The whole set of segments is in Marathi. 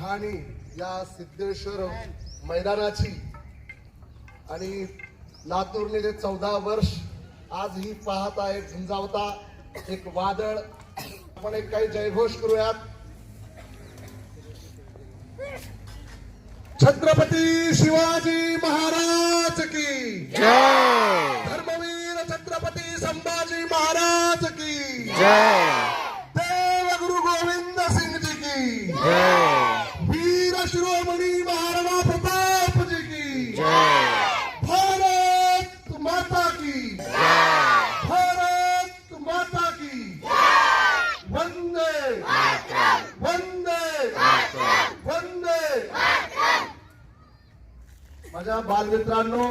कहाणी या सिद्धेश्वर मैदानाची आणि लातूरने जे 14 वर्ष आज ही पाहता एक झुंजावता एक वादळ. आपण एक काही जयघोष करूयात. छत्रपती शिवाजी महाराज की जय. धर्मवीर छत्रपती संभाजी महाराज की जय. देव गुरु गोविंद सिंह जी की जय. वीर शिरोमणी महाराणा प्रताप जी की जय. भारत माता की भारत माता की वंदे वंदे वंदे. माझ्या बालमित्रांनो,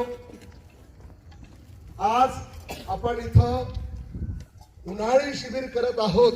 आज आपण इथं उन्हाळी शिबिर करत आहोत.